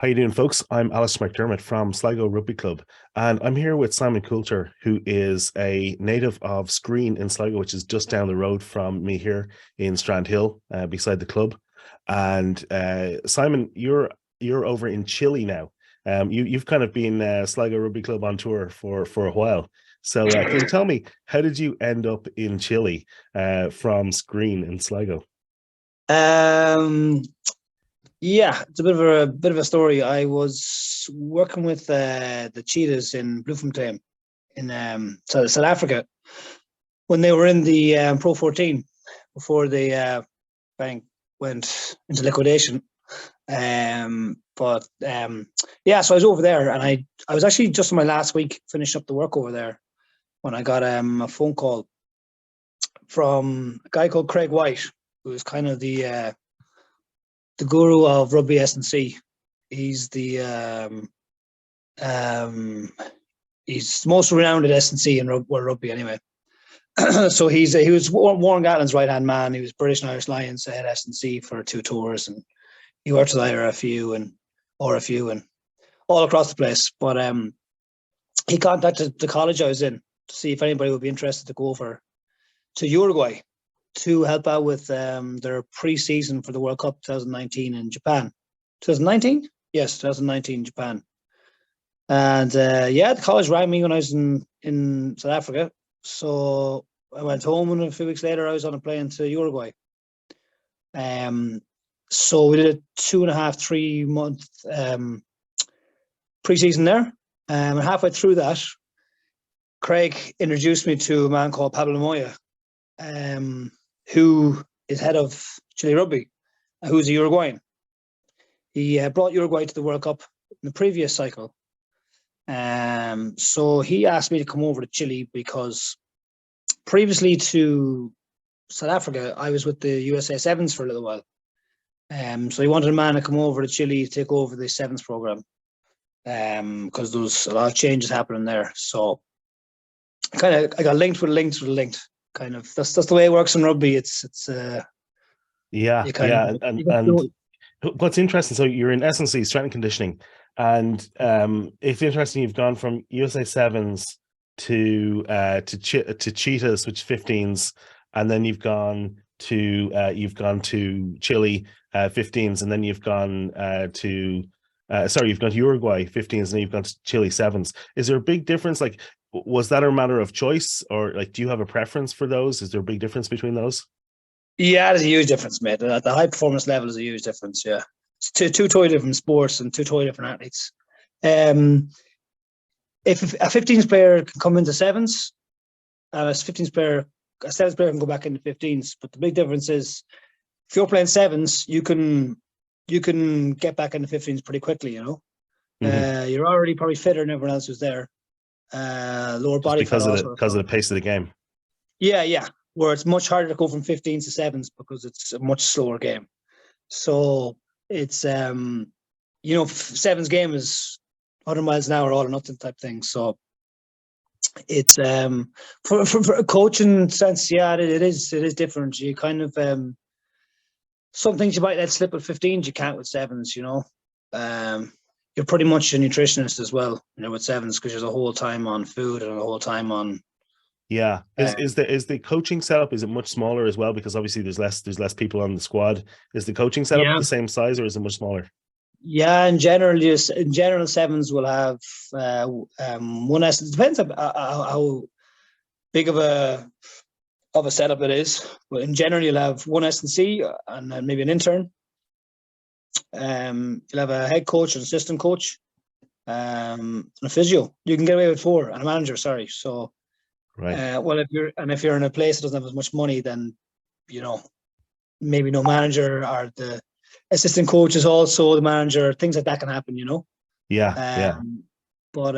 How you doing, folks? I'm Alastair McDermott from Sligo Rugby Club, and I'm here with Simon Coulter, who is a native of Screen in Sligo, which is just down the road from me here in Strand Hill, beside the club. And Simon, you're over in Chile now. You've kind of been Sligo Rugby Club on tour for a while. So can you tell me, how did you end up in Chile from Screen in Sligo? Um, yeah, it's a bit of a story. I was working with the Cheetahs in Bloemfontein in South Africa when they were in the Pro 14 before the bank went into liquidation. Yeah, so I was over there, and I was actually just in my last week finished up the work over there when I got a phone call from a guy called Craig White, who was kind of the guru of rugby S&C. He's the he's the most renowned at S&C in world rugby anyway. So he was Warren Gatland's right hand man. He was British and Irish Lions head S&C for 2 tours, and he worked with IRFU and RFU and all across the place. But he contacted the college I was in to see if anybody would be interested to go over to Uruguay to help out with their pre-season for the World Cup 2019 in Japan. 2019? Yes, 2019 Japan. And yeah, the college rang me when I was in South Africa. So I went home, and a few weeks later I was on a plane to Uruguay. So we did a 2.5, 3 month pre-season there. And halfway through that, Craig introduced me to a man called Pablo Moya, who is head of Chile Rugby, who's a Uruguayan. He brought Uruguay to the World Cup in the previous cycle. So he asked me to come over to Chile because previously to South Africa, I was with the USA Sevens for a little while. So he wanted a man to come over to Chile to take over the Sevens program, because there was a lot of changes happening there. So I got linked with linked. Kind of that's the way it works in rugby. It's Yeah, yeah, and what's interesting, so you're in S&C, strength and conditioning, and it's interesting you've gone from USA Sevens to Cheetahs, which 15s, and then you've gone to Chile 15s, and then you've gone you've gone to Uruguay 15s, and then you've gone to Chile sevens. Is there a big difference? Like, was that a matter of choice, or like, do you have a preference for those? Is there a big difference between those? Yeah, there's a huge difference, mate. At the high performance level is a huge difference. Yeah, it's two totally different sports and two totally different athletes. If a 15s player can come into sevens, a 15s player, a sevens player can go back into 15s. But the big difference is, if you're playing sevens, you can get back into 15s pretty quickly. You know, you're already probably fitter than everyone else who's there. Lower Just body fat also because of the pace of the game. Yeah. Where it's much harder to go from 15s to sevens because it's a much slower game. So it's sevens game is 100 miles an hour, all or nothing type thing. So it's for a coaching sense, yeah, it is different. You kind of some things you might let slip with 15s, you can't with sevens. You're pretty much a nutritionist as well, with sevens, because there's a whole time on food and a whole time on. Yeah, is the coaching setup, is it much smaller as well? Because obviously there's less people on the squad. Is the coaching setup Yeah. the same size, or is it much smaller? Yeah, in general, sevens will have one S. It depends on how big of a setup it is, but in general, you'll have one S&C and then maybe an intern. You'll have a head coach, an assistant coach, and a physio. You can get away with 4, and a manager. Sorry, so. Right. Well, if you're in a place that doesn't have as much money, then maybe no manager, or the assistant coach is also the manager. Things like that can happen, Yeah. But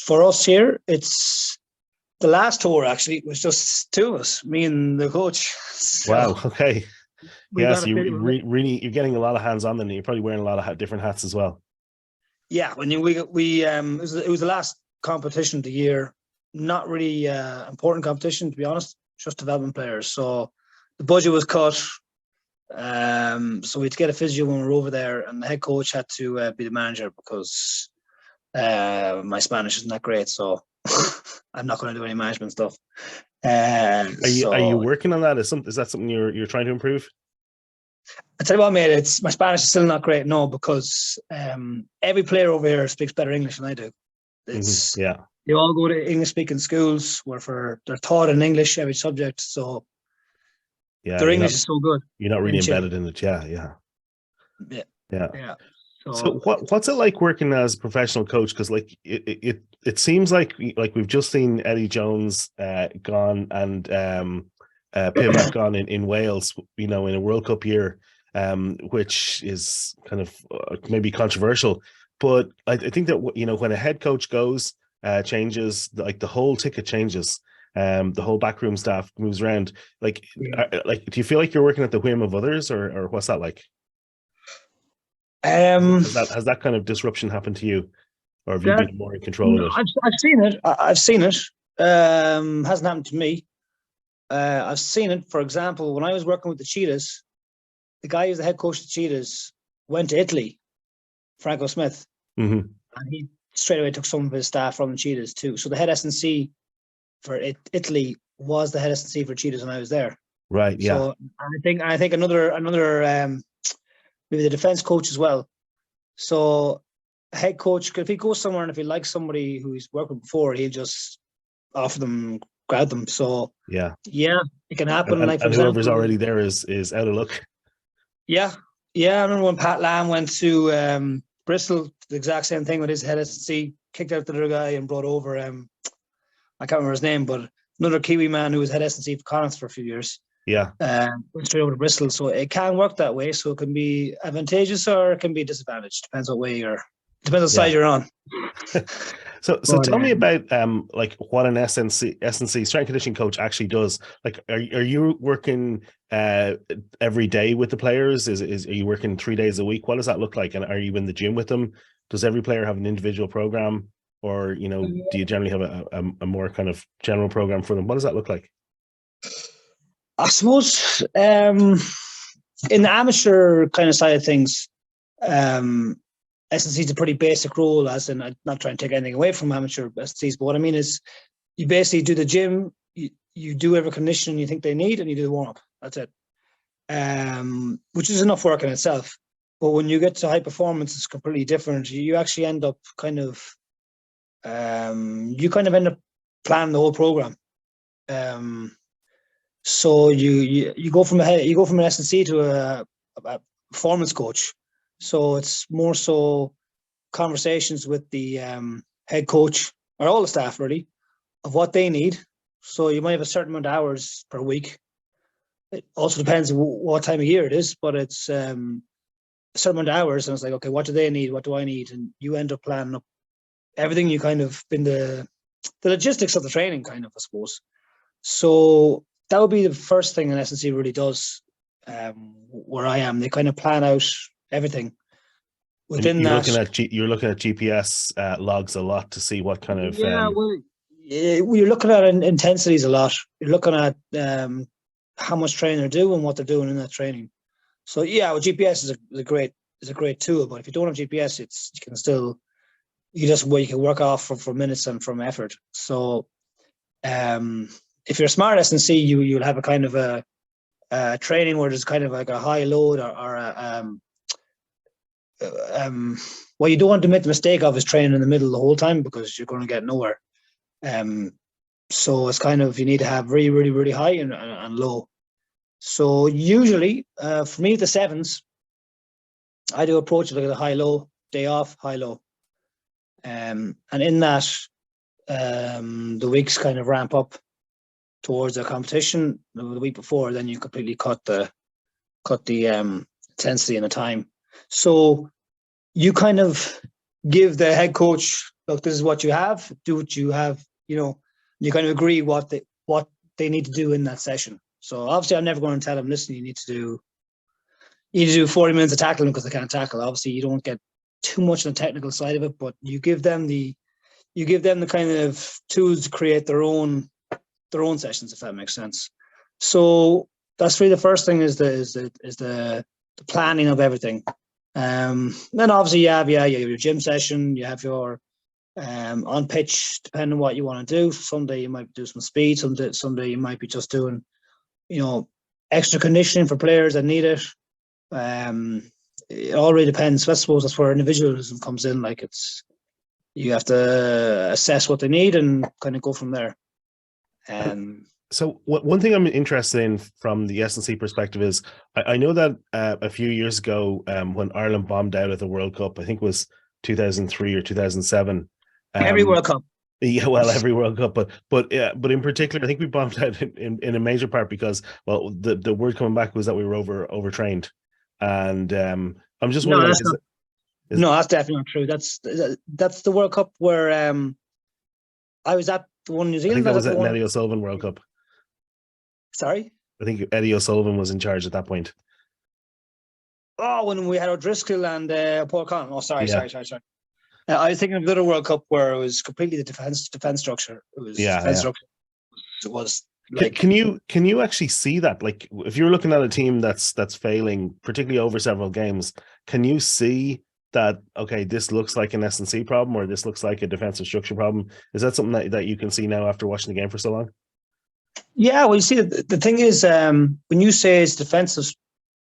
for us here, it's the last tour actually was just 2 of us, me and the coach. So Wow. Okay. we Yeah. got So a you pretty. really you're getting a lot of hands on, then you're probably wearing a lot of different hats as well. Yeah, when we it was the last competition of the year. Not really important competition, to be honest. Just development players. So the budget was cut. So we had to get a physio when we were over there, and the head coach had to be the manager because my Spanish isn't that great, so I'm not going to do any management stuff. Are you working on that? Is that something you're trying to improve? I tell you what, mate, my Spanish is still not great, no, because every player over here speaks better English than I do. It's they all go to English-speaking schools where they're taught in English every subject, so their English is so good. You're not really embedded in it, yeah. So what's it like working as a professional coach? Because like it seems like we've just seen Eddie Jones gone and Pivot gone in Wales, in a World Cup year, which is kind of maybe controversial. But I think that when a head coach goes, changes, like the whole ticket changes. The whole backroom staff moves around. Do you feel like you're working at the whim of others, or what's that like? Has that kind of disruption happened to you, or have you been more in control of it? I've seen it. I've seen it. Hasn't happened to me. I've seen it. For example, when I was working with the Cheetahs, the guy who's the head coach of the Cheetahs went to Italy, Franco Smith, and he straight away took some of his staff from the Cheetahs too. So the head S&C for Italy was the head S&C for Cheetahs when I was there. Right. Yeah. So I think another maybe the defense coach as well. So a head coach, if he goes somewhere and if he likes somebody who he's worked with before, he'll just offer them, grab them. So yeah, it can happen. And whoever's already there is out of luck. Yeah. I remember when Pat Lam went to Bristol, the exact same thing with his head S&C, kicked out the other guy and brought over I can't remember his name, but another Kiwi man who was head S&C for Connacht for a few years. Yeah. Went straight over to Bristol. So it can work that way. So it can be advantageous or it can be disadvantaged. Depends what way depends what side you're on. So tell me about what an S&C strength and conditioning coach actually does. Like, are you working every day with the players? Are you working 3 days a week? What does that look like? And are you in the gym with them? Does every player have an individual program, or do you generally have a more kind of general program for them? What does that look like? I suppose in the amateur kind of side of things, S&C is a pretty basic role, as in I'm not trying to take anything away from amateur S&Cs, but what I mean is you basically do the gym, you do every condition you think they need, and you do the warm-up. That's it. Which is enough work in itself. But when you get to high performance, it's completely different. You actually end up kind of end up planning the whole program. So you go from an S&C to a performance coach. So it's more so conversations with the head coach or all the staff really of what they need. So you might have a certain amount of hours per week. It also depends what time of year it is, but it's a certain amount of hours. And it's like, okay, what do they need? What do I need? And you end up planning up everything. You kind of in the logistics of the training, kind of, I suppose. So that would be the first thing an S&C really does. Where I am, they kind of plan out everything. Within you're that, you're looking at GPS logs a lot to see what kind of. You're looking at intensities a lot. You're looking at how much training they're doing and what they're doing in that training. So GPS is a great tool. But if you don't have GPS, you can work off for minutes and from effort. So if you're a smart S&C, you'll have a kind of a training where there's kind of like a high load or what you don't want to make the mistake of is training in the middle the whole time, because you're going to get nowhere. So it's kind of, you need to have really, really, really high and low. So usually for me, the sevens, I do approach it like a high low, day off, high low. And in that, the weeks kind of ramp up towards the competition. The week before, then you completely cut the intensity and the time. So you kind of give the head coach, look, this is what you have, do what you have, you kind of agree what they need to do in that session. So obviously I'm never going to tell them, listen, you need to do 40 minutes of tackling because they can't tackle. Obviously you don't get too much on the technical side of it, but you give them the kind of tools to create their own sessions, if that makes sense. So that's really the first thing is the planning of everything. Then obviously you have your gym session, you have your on pitch, depending on what you want to do. Someday you might do some speed, someday you might be just doing, extra conditioning for players that need it. It all really depends. I suppose that's where individualism comes in. Like you have to assess what they need and kind of go from there. So one thing I'm interested in from the S&C perspective is I know that a few years ago when Ireland bombed out at the World Cup, I think it was 2003 or 2007. Every World Cup. Yeah, well, every World Cup, but in particular, I think we bombed out in a major part because, well, the word coming back was that we were overtrained, and I'm just wondering. No, that's definitely not true. That's the World Cup where I was at the one in New Zealand. I think that was at an Eddie O'Sullivan World Cup. Sorry? I think Eddie O'Sullivan was in charge at that point. Oh, when we had O'Driscoll and Paul Conn. Oh, sorry. I was thinking of the other World Cup where it was completely the defense structure. It was defense structure. It was like. Can you actually see that? Like, if you're looking at a team that's failing, particularly over several games, can you see that? Okay, this looks like an S&C problem, or this looks like a defensive structure problem. Is that something that you can see now after watching the game for so long? Yeah, well, you see, the thing is, when you say it's a defensive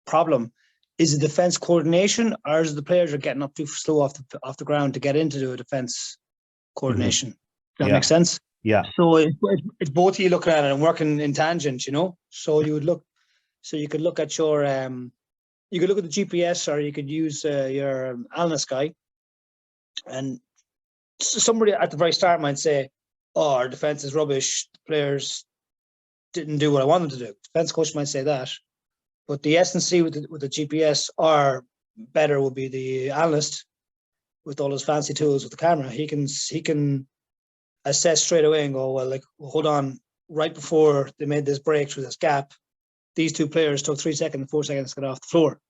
problem, is it defense coordination, or is it the players are getting up too slow off the ground to get into the defense coordination? Does that make sense? Yeah. So it's both of you looking at it and working in tangent, So you could look at your you could look at the GPS, or you could use your analyst guy, and somebody at the very start might say, "Oh, our defense is rubbish. The players didn't do what I wanted to do." Defense coach might say that, but the S&C with the GPS, or better would be the analyst with all his fancy tools with the camera. He can assess straight away and go, well, hold on, right before they made this break through this gap, these two players took 3 seconds, 4 seconds to get off the floor.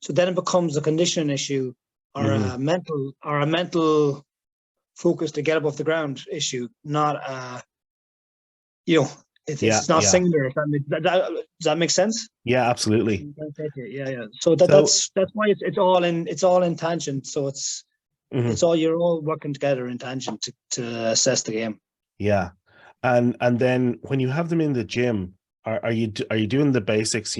So then it becomes a conditioning issue, or a mental focus to get above the ground issue, not it's not singular. Does that make sense? Yeah, absolutely. Yeah. So that's why it's all in tangent. So it's all, you're all working together in tangent to assess the game. Yeah, and then when you have them in the gym, are you doing the basics?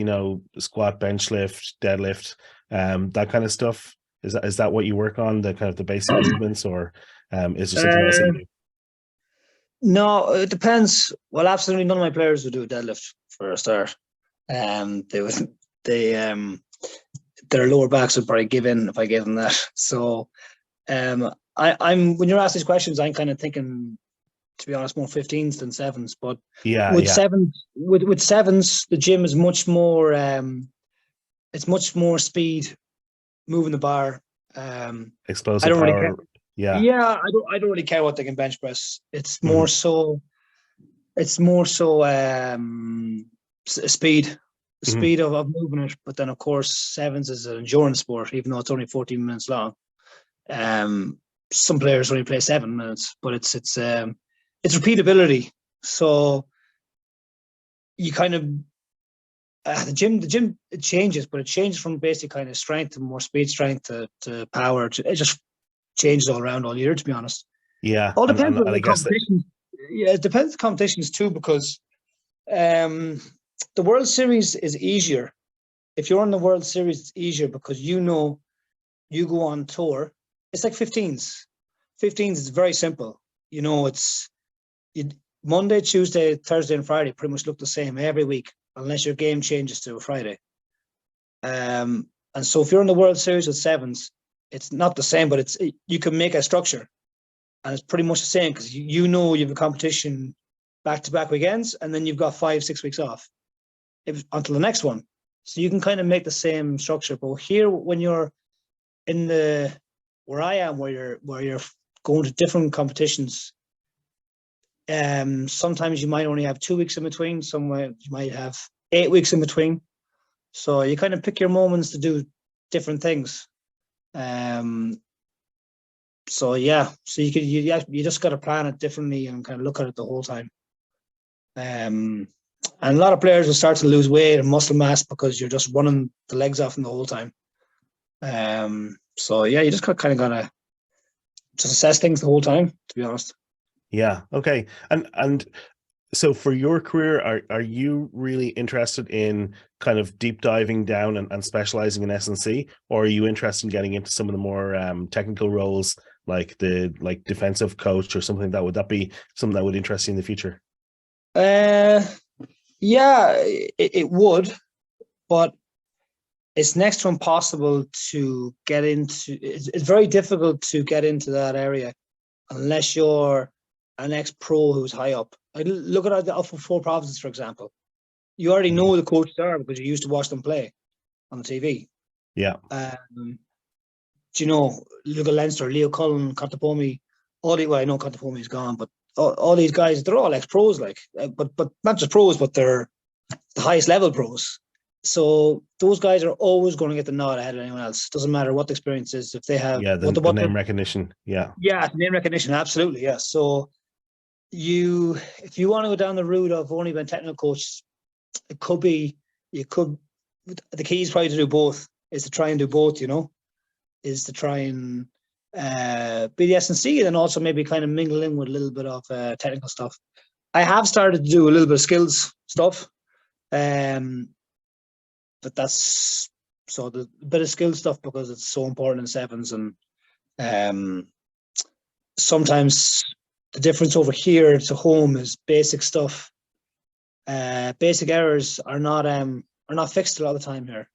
Squat, bench lift, deadlift, that kind of stuff. Is that what you work on? The kind of the basic movements, or is there something else that you do? No, it depends. Well, absolutely none of my players would do a deadlift for a start. Their lower backs would probably give in if I gave them that. So, I'm when you're asked these questions, I'm kind of thinking, to be honest, more 15s than 7s. But with sevens, the gym is much more. It's much more speed, moving the bar. Explosive I don't power. Really care. Yeah, I don't really care what they can bench press. It's more so. It's more so speed, the speed of moving it. But then, of course, sevens is an endurance sport, even though it's only 14 minutes long. Some players only play 7 minutes, but it's repeatability. So you kind of the gym it changes, but it changes from basic kind of strength to more speed strength to power. It just changes all around all year, to be honest. Yeah, all depends on the competition. Yeah, it depends on competitions too, because the World Series is easier. If you're in the World Series, it's easier because you go on tour. It's like 15s. 15s is very simple. It's Monday, Tuesday, Thursday, and Friday pretty much look the same every week, unless your game changes to a Friday. And so if you're in the World Series with sevens, it's not the same, but you can make a structure, and it's pretty much the same because you have a competition back-to-back weekends, and then you've got 5-6 weeks off until the next one. So you can kind of make the same structure. But here, when you're in where I am, where you're going to different competitions, sometimes you might only have 2 weeks in between. Somewhere you might have 8 weeks in between. So you kind of pick your moments to do different things. So you just got to plan it differently and kind of look at it the whole time. And And a lot of players will start to lose weight and muscle mass because you're just running the legs off them the whole time. So yeah, you just kind of gotta just assess things the whole time, to be honest. Yeah. Okay. And so for your career, are you really interested in kind of deep diving down and specializing in S&C, or are you interested in getting into some of the more technical roles like defensive coach or something like that? Would that be something that would interest you in the future? Yeah, it would, but it's next to impossible to get into. It's very difficult to get into that area unless you're an ex-pro who's high up. Like, look at the Alpha 4 provinces, for example. You already know the coaches are because you used to watch them play on the TV. Yeah. Do you know, look at Leinster, Leo Cullen, Contepomi, I know Contepomi is gone, but all these guys, they're all ex-pros, but not just pros, but they're the highest level pros. So those guys are always going to get the nod ahead of anyone else. Doesn't matter what the experience is. If they have the name recognition. Yeah. Yeah, name recognition, absolutely. Yeah. So if you want to go down the route of only being technical coach, the key is probably to do both, is to try and do both, is to try and be the S&C and then also maybe kind of mingle in with a little bit of technical stuff. I have started to do a little bit of skills stuff. But that's so the bit of skill stuff because it's so important in sevens, and sometimes the difference over here to home is basic stuff. Basic errors are not fixed a lot of the time here.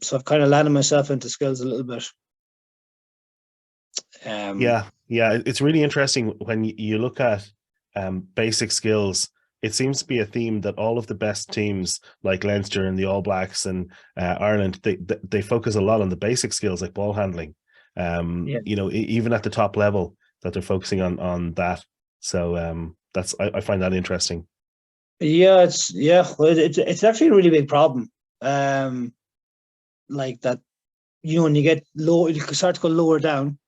So I've kind of landed myself into skills a little bit. Yeah, it's really interesting when you look at basic skills. It seems to be a theme that all of the best teams like Leinster and the All Blacks and Ireland, they focus a lot on the basic skills like ball handling. Even at the top level that they're focusing on that. So I find that interesting. Yeah, it's actually a really big problem. Like that, when you get low, you start to go lower down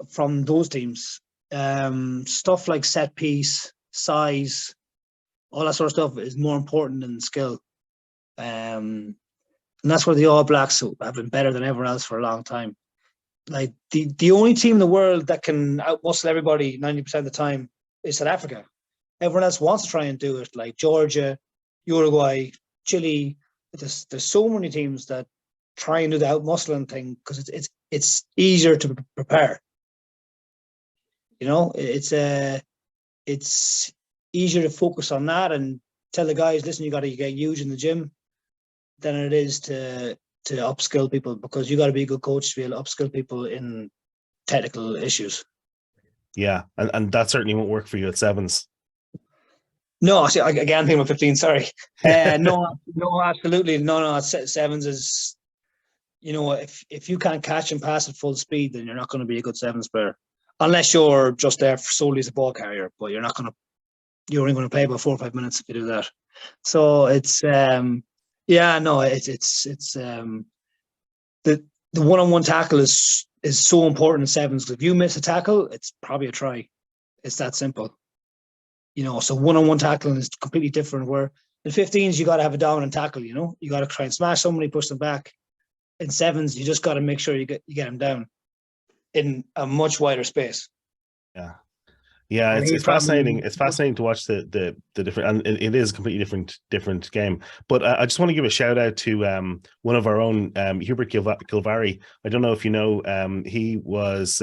from those teams. Stuff like set piece, size, all that sort of stuff is more important than skill. And that's where the All Blacks have been better than everyone else for a long time. Like the only team in the world that can outmuscle everybody 90% of the time is South Africa. Everyone else wants to try and do it, like Georgia, Uruguay, Chile. There's so many teams that try and do the outmuscling thing because it's easier to prepare. It's easier to focus on that and tell the guys, listen, you got to get huge in the gym than it is to upskill people, because you got to be a good coach to be able to upskill people in technical issues. Yeah, and that certainly won't work for you at sevens. No, see, again, thinking about 15. Sorry, no, absolutely, no. Sevens is, if you can't catch and pass at full speed, then you're not going to be a good sevens player, unless you're just there solely as a ball carrier. But you're only going to play about 4 or 5 minutes if you do that. So it's the one-on-one tackle is so important in sevens. If you miss a tackle, it's probably a try. It's that simple. So one-on-one tackling is completely different. Where in 15s you got to have a dominant tackle. You got to try and smash somebody, push them back. In sevens, you just got to make sure you get them down in a much wider space. Yeah, it's fascinating. It's fascinating to watch the different, and it is a completely different game. But I just want to give a shout out to one of our own, Hubert Kilvary. I don't know if you know, he was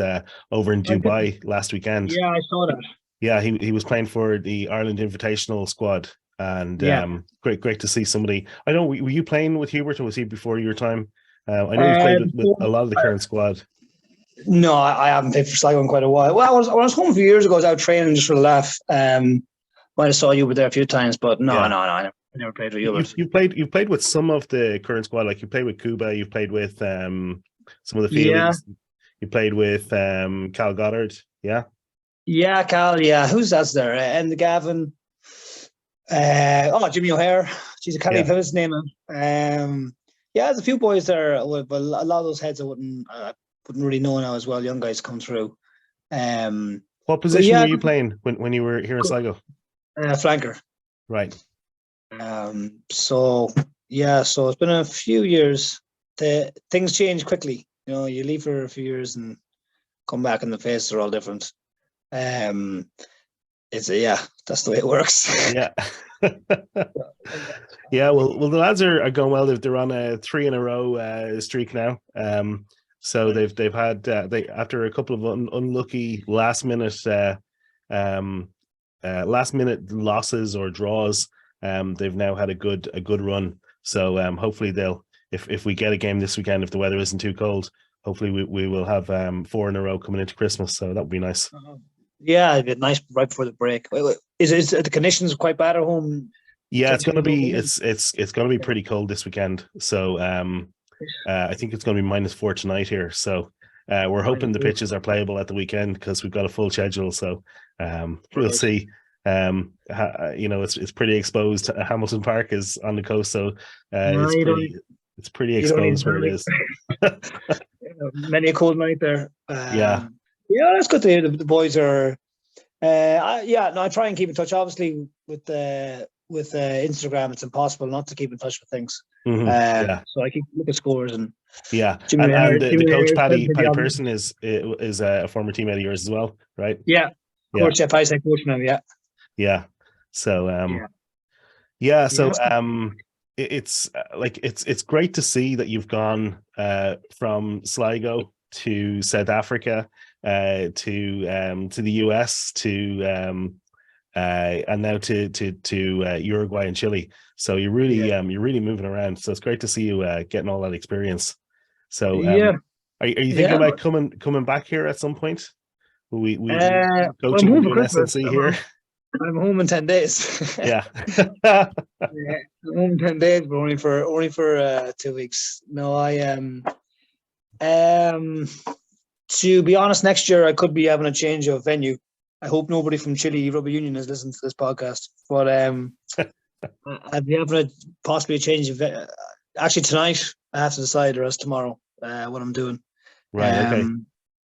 over in Dubai last weekend. Yeah, I saw that. Yeah, he was playing for the Ireland Invitational squad, and great to see somebody. I know, were you playing with Hubert, or was he before your time? I know you played with a lot of the current squad. No, I haven't played for Sligo in quite a while. Well, I was home a few years ago. I was out training just for a laugh. Might have saw you were there a few times, but no, I never played with you. You've played with some of the current squad, like you played with Cuba, you've played with some of the Feelings. Yeah. You played with Cal Goddard, yeah? Yeah, Cal, yeah. Who's that's there? And the Gavin. Jimmy O'Hare. She's a Cali his name. There's a few boys there, but a lot of those heads I wouldn't really know now as well. Young guys come through. What position were you playing when you were here in Sligo? Flanker. Right. So it's been a few years. Things change quickly. You know, you leave for a few years and come back and the faces are all different. That's the way it works. Yeah. Yeah, well, the lads are going well. They're on a 3 in a row streak now. So they've had after a couple of unlucky last minute losses or draws, they've now had a good run. So hopefully they'll, if we get a game this weekend, if the weather isn't too cold, hopefully we will have 4 in a row coming into Christmas. So that would be nice. Yeah, it'd be nice right before the break. Is the conditions quite bad at home? Yeah, it's going to be going to be pretty cold this weekend. So I think it's going to be -4 tonight here. So we're hoping the pitches are playable at the weekend because we've got a full schedule. So we'll see. It's pretty exposed. Hamilton Park is on the coast, so it's pretty exposed where it is. Many a cold night there. Yeah, that's good to hear. The boys are. I try and keep in touch. Obviously, with Instagram, it's impossible not to keep in touch with things. So I keep looking at scores and the coach Paddy Pearson is a former teammate of yours as well, right? Yeah, coach, Paddy's head coach now. Yeah. So it's great to see that you've gone from Sligo to South Africa to the US to and now to Uruguay and Chile. So you're really moving around. So it's great to see you getting all that experience. So are you thinking about coming back here at some point? We coaching and doing S&C here. I'm home in 10 days. Yeah. I'm home in 10 days, but only for 2 weeks. No, I am. To be honest, next year I could be having a change of venue. I hope nobody from Chile Rugby Union is listening to this podcast. But I'd be having possibly a change of actually tonight. I have to decide, or else tomorrow, what I'm doing. Right. Okay.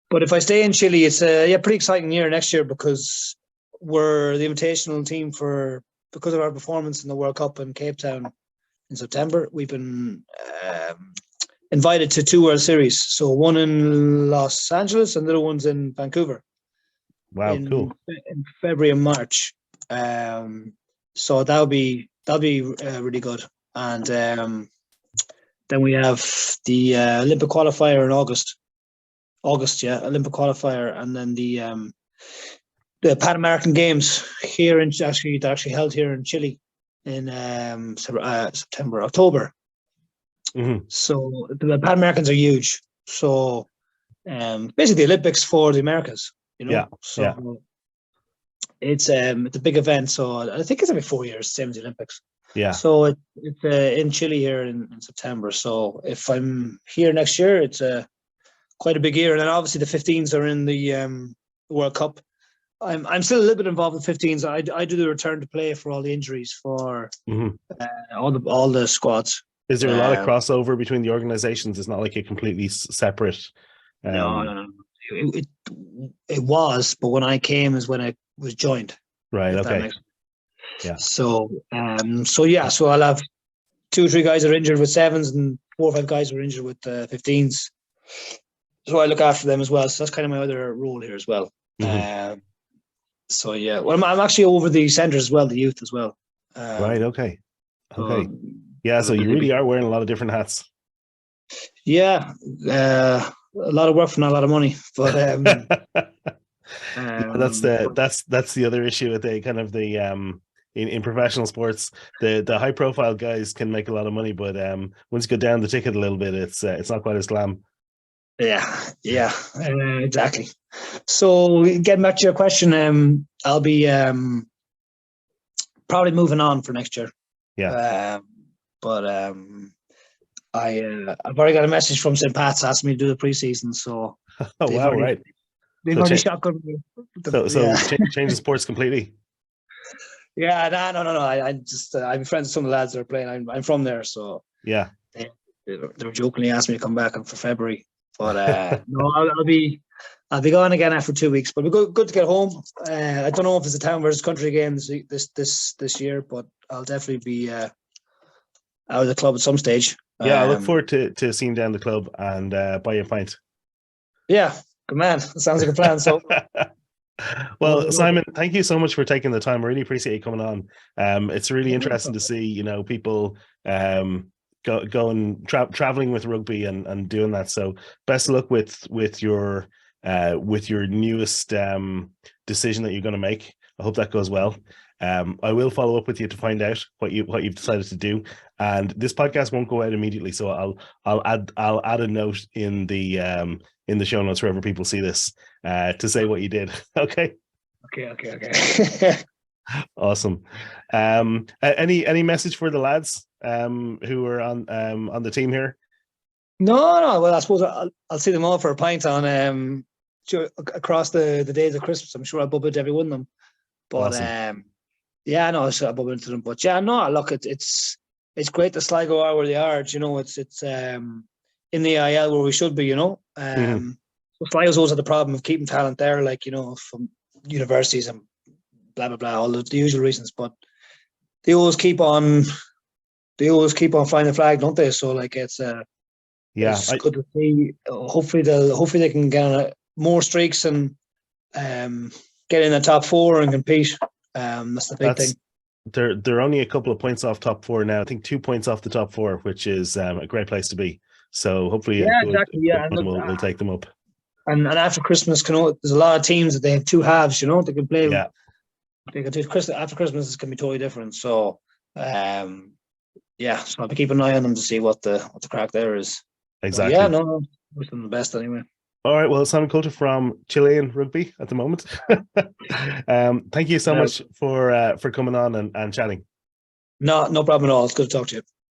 But if I stay in Chile, it's a pretty exciting year next year because we're the invitational team because of our performance in the World Cup in Cape Town in September. We've been invited to 2 World Series. So one in Los Angeles and the other one's in Vancouver. Wow, cool. In February and March. So that'll be really good. And then we have the Olympic qualifier in August. Olympic qualifier, and then the Pan American Games here actually held here in Chile in October. Mm-hmm. So the Pan Americans are huge. So basically the Olympics for the Americas, you know. It's a big event. So I think it's every 4 years, same as the Olympics. Yeah. So it's in Chile here in September. So if I'm here next year, it's quite a big year. And then obviously the 15s are in the World Cup. I'm still a little bit involved with 15s. I do the return to play for all the injuries for all the squads. Is there a lot of crossover between the organizations? It's not like a completely separate. No. It was, but when I came is when I was joined. Right. Okay. Yeah. So I'll have 2 or 3 guys are injured with 7s and 4 or 5 guys were injured with 15s. So I look after them as well. So that's kind of my other role here as well. Mm-hmm. Well, I'm actually over the centres as well, the youth as well. Right. Okay. So you really are wearing a lot of different hats. Yeah. A lot of work for not a lot of money, but that's the other issue with the kind of the in professional sports, the high profile guys can make a lot of money, but once you go down the ticket a little bit, it's not quite as glam. Yeah, exactly. So getting back to your question, I'll be probably moving on for next year. Yeah. But I've already got a message from St. Pat's asking me to do the preseason. So right. They've already shotgun me. Change the sports completely. Yeah, no. I'm friends with some of the lads that are playing. I'm from there, so yeah. They were jokingly asked me to come back for February, but no, I'll be I'll be gone again after 2 weeks, but we're good to get home. I don't know if it's a town versus country game this year, but I'll definitely be out of the club at some stage. Yeah, I look forward to seeing down the club and buy you a pint. Yeah, good man. That sounds like a plan. So, well, Simon, thank you so much for taking the time. I really appreciate you coming on. It's really interesting to see, people going traveling with rugby and doing that. So best of luck with your newest decision that you're going to make. I hope that goes well. I will follow up with you to find out what you've decided to do. And this podcast won't go out immediately, so I'll add a note in the show notes wherever people see this to say what you did. Okay. Okay. Awesome. Any message for the lads who are on the team here? No. Well, I suppose I'll see them all for a pint on across the days of Christmas. I'm sure I'll bump into every one of them. But awesome. I'll bump into them. But yeah, no, look, it's great that Sligo are where they are. It's in the IL where we should be. So Sligo's always had the problem of keeping talent there, from universities and blah blah blah, all the usual reasons. But they always keep on flying the flag, don't they? So it's good to see. Hopefully they can get on more streaks and get in the top 4 and compete. That's the big thing. They're only a couple of points off top 4 now. I think 2 points off the top 4, which is a great place to be. So hopefully, we'll take them up. And after Christmas, there's a lot of teams that they have 2 halves. They can play. Yeah. They can do after Christmas. It's going to be totally different. So, so I'll be keeping an eye on them to see what the crack there is. Exactly. But yeah, wish them the best anyway. All right. Well, Simon Coulter from Chilean Rugby at the moment. Thank you so much for coming on and chatting. No problem at all. It's good to talk to you.